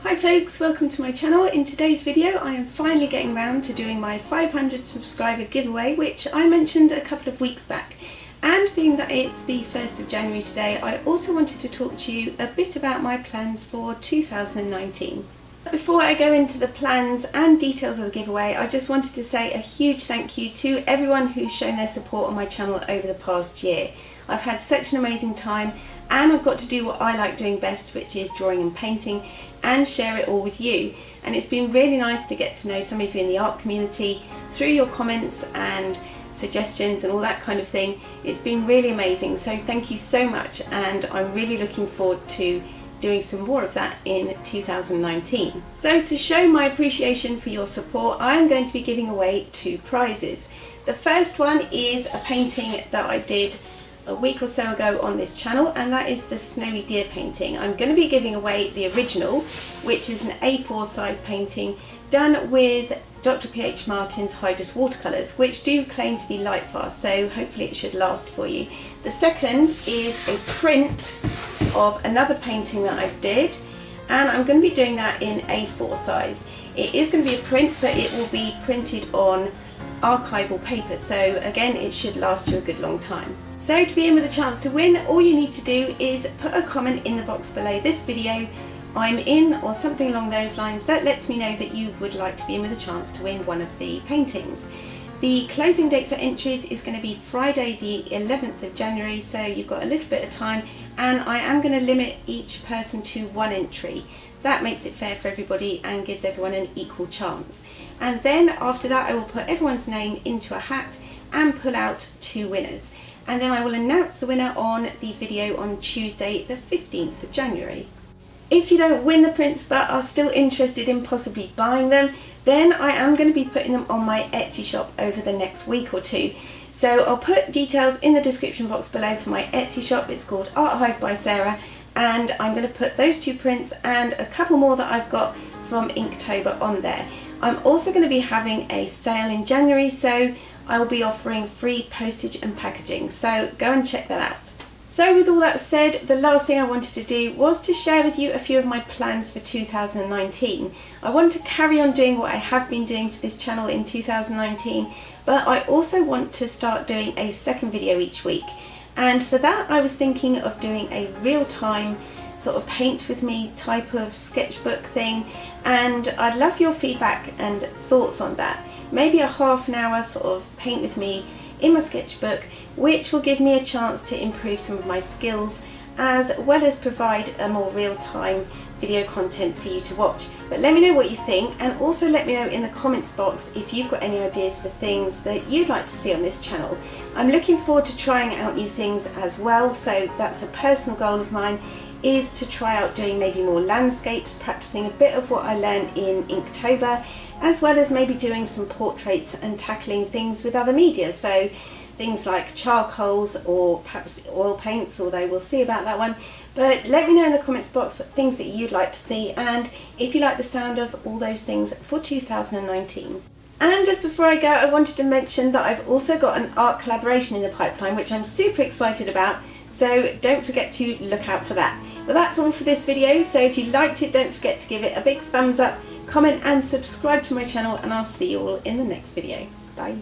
Hi folks, welcome to my channel. In today's video I am finally getting round to doing my 500 subscriber giveaway, which I mentioned a couple of weeks back. And being that it's the 1st of January today, I also wanted to talk to you a bit about my plans for 2019. Before I go into the plans and details of the giveaway, I just wanted to say a huge thank you to everyone who's shown their support on my channel over the past year. I've had such an amazing time and I've got to do what I like doing best, which is drawing and painting, and share it all with you. And it's been really nice to get to know some of you in the art community through your comments and suggestions and all that kind of thing. It's been really amazing, so thank you so much, and I'm really looking forward to doing some more of that in 2019. So to show my appreciation for your support, I am going to be giving away 2 prizes. The first one is a painting that I did a week or so ago on this channel, and that is the Snowy Deer painting. I'm going to be giving away the original, which is an A4 size painting done with Dr. P.H. Martin's Hydrus watercolours, which do claim to be light fast, so hopefully it should last for you. The second is a print of another painting that I did, and I'm going to be doing that in A4 size. It is going to be a print, but it will be printed on archival paper, so again it should last you a good long time. So to be in with a chance to win, all you need to do is put a comment in the box below this video, "I'm in," or something along those lines. That lets me know that you would like to be in with a chance to win one of the paintings. The closing date for entries is going to be Friday the 11th of January, so you've got a little bit of time, and I am going to limit each person to 1 entry. That makes it fair for everybody and gives everyone an equal chance. And then after that I will put everyone's name into a hat and pull out 2 winners. And then I will announce the winner on the video on Tuesday the 15th of January. If you don't win the prints but are still interested in possibly buying them, then I am going to be putting them on my Etsy shop over the next week or 2. So I'll put details in the description box below for my Etsy shop. It's called ArtHiveBySarah, and I'm going to put those 2 prints and a couple more that I've got from Inktober on there. I'm also going to be having a sale in January, so I will be offering free postage and packaging, so go and check that out. So with all that said, the last thing I wanted to do was to share with you a few of my plans for 2019. I want to carry on doing what I have been doing for this channel in 2019, but I also want to start doing a second video each week. And for that I was thinking of doing a real-time sort of paint with me type of sketchbook thing, and I'd love your feedback and thoughts on that. Maybe a half an hour sort of paint with me in my sketchbook, which will give me a chance to improve some of my skills as well as provide a more real-time video content for you to watch. But let me know what you think, and also let me know in the comments box if you've got any ideas for things that you'd like to see on this channel. I'm looking forward to trying out new things as well, so that's a personal goal of mine, is to try out doing maybe more landscapes, practicing a bit of what I learned in Inktober, as well as maybe doing some portraits and tackling things with other media, so things like charcoals or perhaps oil paints, although we'll see about that one. But let me know in the comments box things that you'd like to see, and if you like the sound of all those things for 2019. And just before I go, I wanted to mention that I've also got an art collaboration in the pipeline, which I'm super excited about, so don't forget to look out for that. Well, that's all for this video, so if you liked it, don't forget to give it a big thumbs up, comment and subscribe to my channel, and I'll see you all in the next video. Bye.